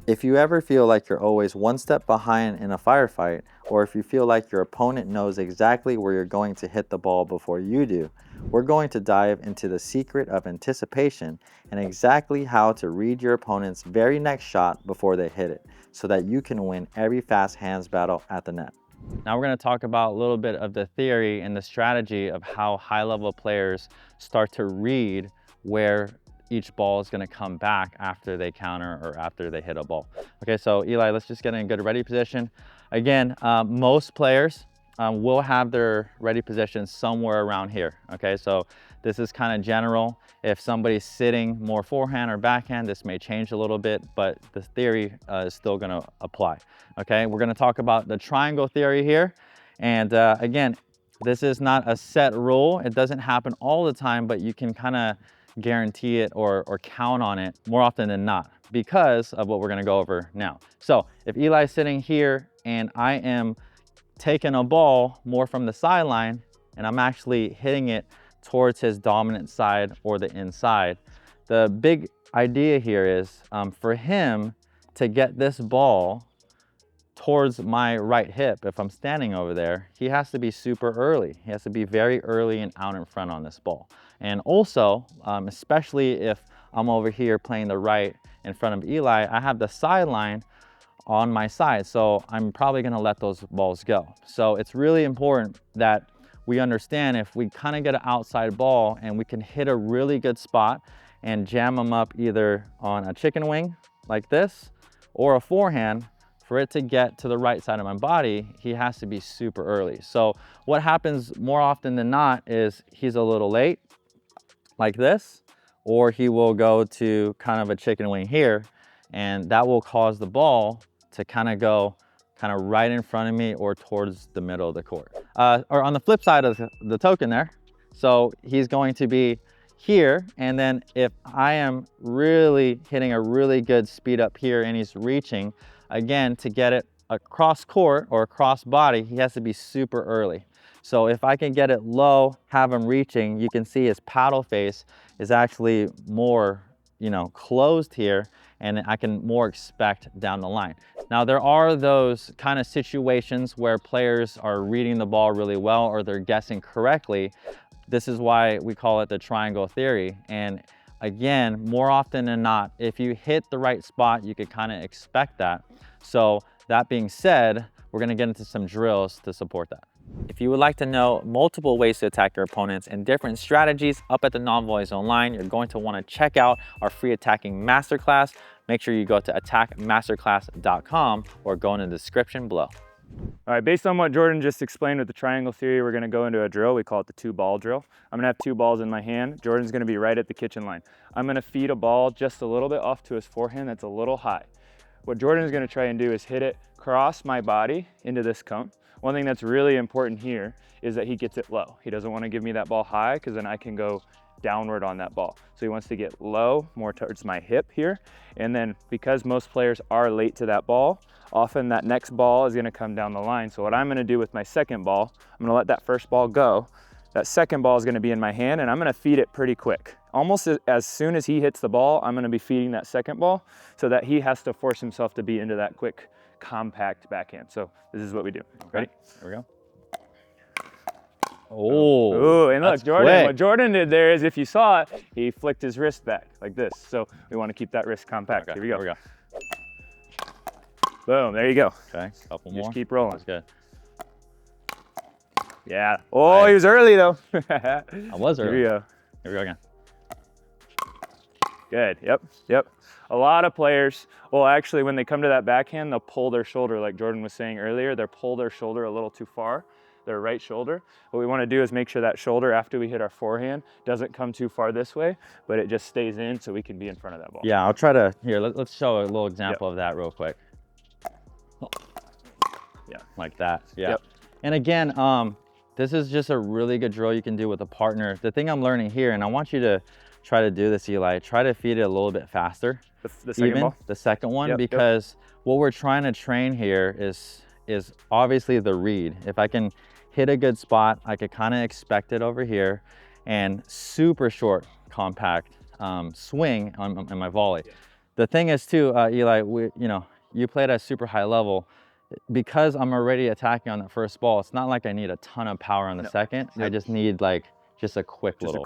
If you ever feel like you're always one step behind in a firefight, or if you feel like your opponent knows exactly where you're going to hit the ball before you do, we're going to dive into the secret of anticipation and exactly how to read your opponent's very next shot before they hit it, so that you can win every fast hands battle at the net. Now we're going to talk about a little bit of the theory and the strategy of how high-level players start to read where each ball is going to come back after they counter or after they hit a ball. Okay, so Eli, let's just get in a good ready position. Again, most players will have their ready position somewhere around here. Okay, so this is kind of general. If somebody's sitting more forehand or backhand, this may change a little bit, but the theory is still going to apply. Okay, we're going to talk about the triangle theory here. And again, this is not a set rule. It doesn't happen all the time, but you can kind of guarantee it or count on it more often than not because of what we're going to go over now. So if Eli's sitting here and I am taking a ball more from the sideline and I'm actually hitting it towards his dominant side or the inside, the big idea here is for him to get this ball towards my right hip. If I'm standing over there, he has to be super early. He has to be very early and out in front on this ball. And also, especially if I'm over here playing the right in front of Eli, I have the sideline on my side, so I'm probably going to let those balls go. So it's really important that we understand if we kind of get an outside ball and we can hit a really good spot and jam them up either on a chicken wing like this or a forehand, for it to get to the right side of my body, he has to be super early. So what happens more often than not is he's a little late like this, or he will go to kind of a chicken wing here, and that will cause the ball to kind of go kind of right in front of me or towards the middle of the court. Or on the flip side of the token there, so he's going to be here, and then if I am really hitting a really good speed up here and he's reaching, again, to get it across court or across body, he has to be super early. So if I can get it low, have him reaching, you can see his paddle face is actually more, closed here, and I can more expect down the line. Now there are those kind of situations where players are reading the ball really well or they're guessing correctly. This is why we call it the triangle theory. And again, more often than not, if you hit the right spot, you could kind of expect that. So that being said, we're going to get into some drills to support that. If you would like to know multiple ways to attack your opponents and different strategies up at the Non-Volley Zone line, you're going to want to check out our free attacking masterclass. Make sure you go to attackmasterclass.com or go in the description below. All right, based on what Jordan just explained with the triangle theory, we're going to go into a drill. We call it the 2-ball drill. I'm going to have 2 balls in my hand. Jordan's going to be right at the kitchen line. I'm going to feed a ball just a little bit off to his forehand that's a little high. What Jordan is going to try and do is hit it across my body into this cone. One thing that's really important here is that he gets it low. He doesn't want to give me that ball high because then I can go downward on that ball. So he wants to get low, more towards my hip here. And then because most players are late to that ball, often that next ball is going to come down the line. So what I'm going to do with my second ball, I'm going to let that first ball go. That second ball is going to be in my hand, and I'm going to feed it pretty quick. Almost as soon as he hits the ball, I'm going to be feeding that second ball so that he has to force himself to be into that quick, compact backhand. So this is what we do. Ready? Here we go. Oh, and look, Jordan, what Jordan did there is, if you saw it, he flicked his wrist back like this. So we want to keep that wrist compact. Okay, here we go. Here we go. Boom, there you go. Okay, couple more. Just keep rolling. That's good. Yeah. Oh, he was early though. I was early. Here we go. Here we go again. Good, yep. A lot of players, well actually when they come to that backhand, they'll pull their shoulder like Jordan was saying earlier. They'll pull their shoulder a little too far, their right shoulder. What we want to do is make sure that shoulder after we hit our forehand doesn't come too far this way, but it just stays in so we can be in front of that ball. Yeah, I'll try to, here, let's show a little example of that real quick. Yeah. Like that, yeah. Yep. And again, this is just a really good drill you can do with a partner. The thing I'm learning here, and I want you to try to do this, Eli, try to feed it a little bit faster. The second ball? The second one, because what we're trying to train here is obviously the read. If I can hit a good spot, I could kind of expect it over here, and super short, compact swing on my volley. The thing is too, Eli, you played at a super high level. Because I'm already attacking on the first ball, it's not like I need a ton of power on the second. I just need like just a quick little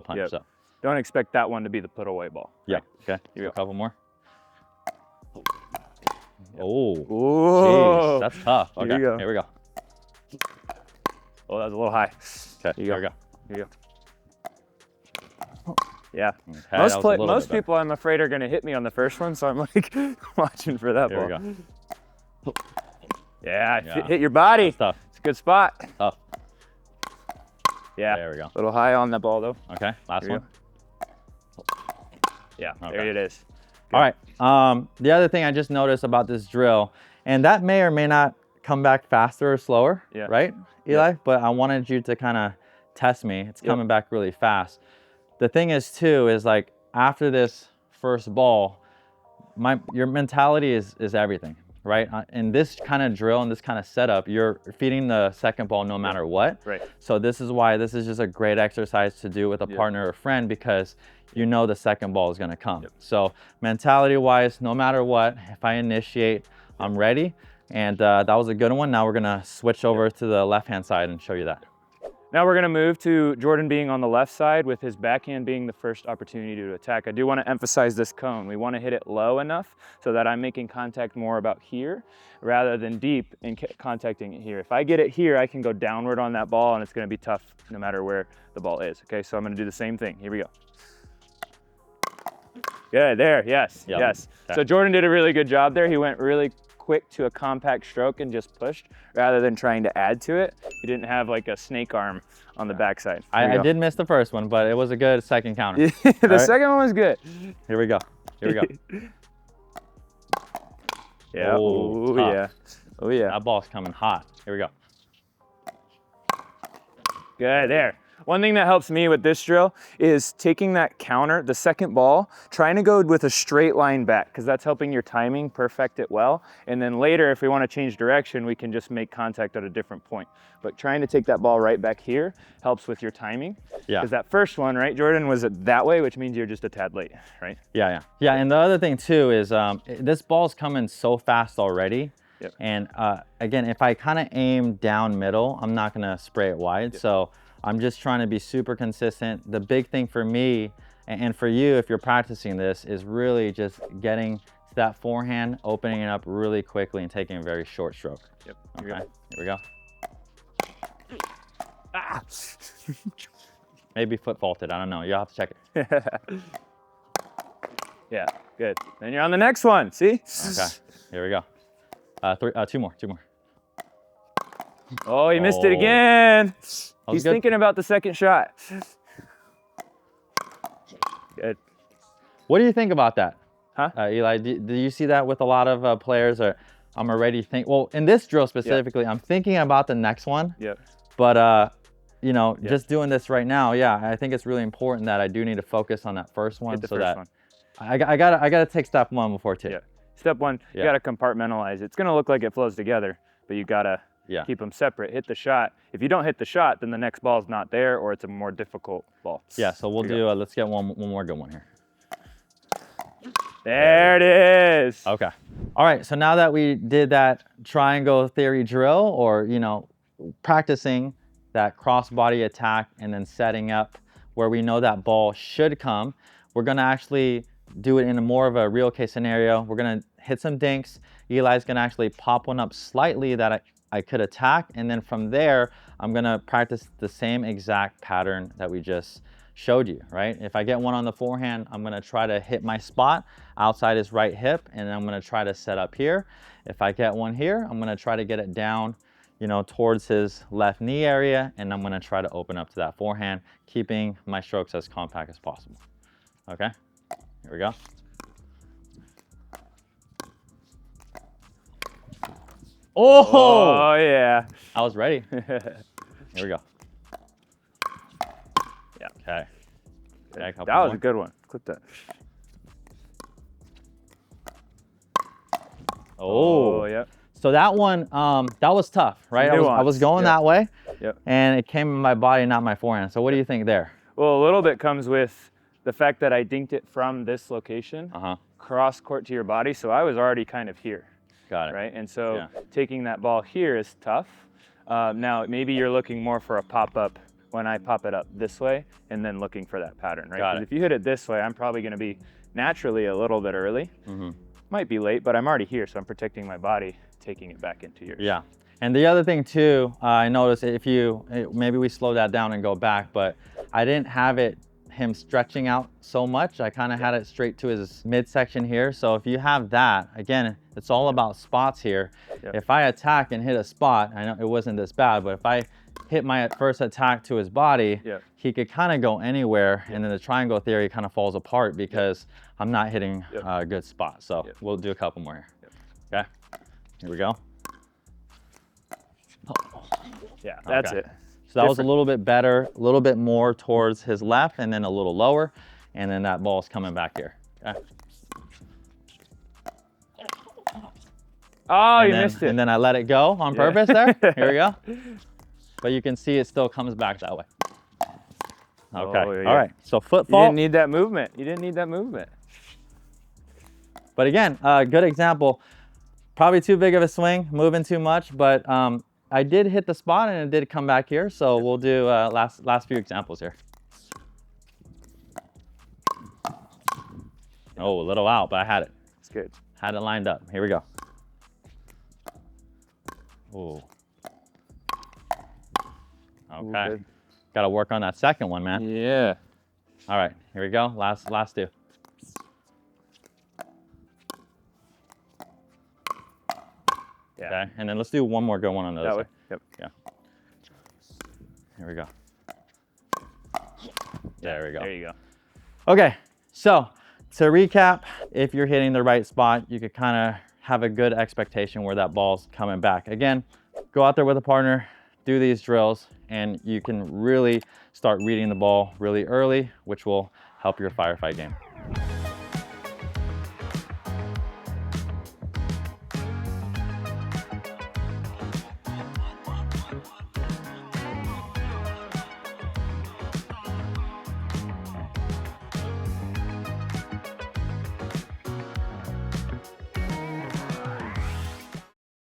punch. Yep. So don't expect that one to be the put away ball. Yeah. Right? Okay. Here we go. A couple more. Yep. Oh, jeez, that's tough. Okay, here we go. Oh, that was a little high. Okay, here we go. Here you go. Yeah. Okay, most people, I'm afraid, are going to hit me on the first one, so I'm like watching for that ball. Here we go. Yeah, hit your body. That's tough. It's a good spot. Tough. Yeah. There we go. A little high on that ball, though. Okay, last one. Yeah, there it is. Good. All right. The other thing I just noticed about this drill, and that may or may not come back faster or slower, right, Eli? But I wanted you to kind of test me. It's coming back really fast. The thing is, too, is like after this first ball, your mentality is everything. Right? In this kind of drill and this kind of setup, you're feeding the second ball no matter what. Right. So this is why this is just a great exercise to do with a partner or friend, because you know the second ball is going to come. So mentality wise, no matter what, if I initiate, I'm ready. And that was a good one. Now we're going to switch over to the left hand side and show you that. Now we're going to move to Jordan being on the left side with his backhand being the first opportunity to attack. I do want to emphasize this cone. We want to hit it low enough so that I'm making contact more about here rather than deep and contacting it here. If I get it here, I can go downward on that ball and it's going to be tough no matter where the ball is. Okay, so I'm going to do the same thing. Here we go. Good, there, yes. Okay. So Jordan did a really good job there. He went really quick to a compact stroke and just pushed rather than trying to add to it. He didn't have like a snake arm on the backside. I did miss the first one, but it was a good second counter. The second one was good. Here we go. Yeah. Oh, yeah. Oh, yeah. That ball's coming hot. Here we go. Good, there. One thing that helps me with this drill is taking that counter, the second ball, trying to go with a straight line back, because that's helping your timing perfect it well. And then later, if we want to change direction, we can just make contact at a different point. But trying to take that ball right back here helps with your timing. Yeah. Because that first one, right, Jordan, was it that way, which means you're just a tad late, right? Yeah. And the other thing too is this ball's coming so fast already. Yep. And again, if I kind of aim down middle, I'm not going to spray it wide. Yep. So I'm just trying to be super consistent. The big thing for me and for you, if you're practicing this, is really just getting to that forehand, opening it up really quickly and taking a very short stroke. Yep. Okay, here we go. Ah! Maybe foot faulted, I don't know. You'll have to check it. Yeah, good. Then you're on the next one, see? Okay, here we go. Two more. Oh, he missed it again. He's thinking about the second shot. Good. What do you think about that? Huh? Eli, do you see that with a lot of players? Or I'm already well, in this drill specifically, I'm thinking about the next one. Yep. But just doing this right now, I think it's really important that I do need to focus on that first one. I gotta take step one before two. Yeah. Step one, you gotta compartmentalize. It's gonna look like it flows together, but you gotta keep them separate. Hit the shot. If you don't hit the shot, then the next ball's not there, or it's a more difficult ball. Yeah. So we'll do. Let's get one more good one here. There it is. Okay. All right. So now that we did that triangle theory drill, or practicing that cross-body attack and then setting up where we know that ball should come, we're gonna actually do it in a more of a real case scenario. We're gonna hit some dinks. Eli's gonna actually pop one up slightly that I could attack, and then from there, I'm gonna practice the same exact pattern that we just showed you, right? If I get one on the forehand, I'm gonna try to hit my spot outside his right hip, and then I'm gonna try to set up here. If I get one here, I'm gonna try to get it down, towards his left knee area, and I'm gonna try to open up to that forehand, keeping my strokes as compact as possible. Okay, here we go. Oh yeah. I was ready. Here we go. Yeah. Okay. That was a good one. Clip that. Oh, yep. So that one, that was tough, right? I was going that way, and it came in my body, not my forehand. So what do you think there? Well, a little bit comes with the fact that I dinked it from this location, cross court to your body, so I was already kind of here. Got it. Right, and so taking that ball here is tough. Now maybe you're looking more for a pop-up when I pop it up this way and then looking for that pattern, right? Because if you hit it this way, I'm probably gonna be naturally a little bit early. Might be late, but I'm already here, so I'm protecting my body, taking it back into yours. Yeah. And the other thing too, I noticed maybe we slow that down and go back, but I didn't have him stretching out so much. I kind of had it straight to his midsection here. So if you have that, again, it's all about spots here. If I attack and hit a spot, I know it wasn't this bad, but if I hit my first attack to his body, he could kind of go anywhere, and then the triangle theory kind of falls apart because I'm not hitting a good spot. So we'll do a couple more here. Okay, here we go. Yeah, that's it. So that was a little bit better, a little bit more towards his left, and then a little lower, and then that ball's coming back here. Okay. Oh, you missed it. And then I let it go on purpose there. Here we go. But you can see it still comes back that way. Okay, all right. So foot fault. You didn't need that movement. You didn't need that movement. But again, good example. Probably too big of a swing, moving too much, but I did hit the spot and it did come back here. So we'll do last few examples here. Oh, a little out, but I had it. It's good. Had it lined up. Here we go. Oh. Okay. Got to work on that second one, man. Yeah. All right, here we go. Last two. Yeah. Okay, and then let's do one more good one on the other side. Yep. Yeah. Here we go. There we go. There you go. Okay, so to recap, if you're hitting the right spot, you could kind of have a good expectation where that ball's coming back. Again, go out there with a partner, do these drills, and you can really start reading the ball really early, which will help your firefight game.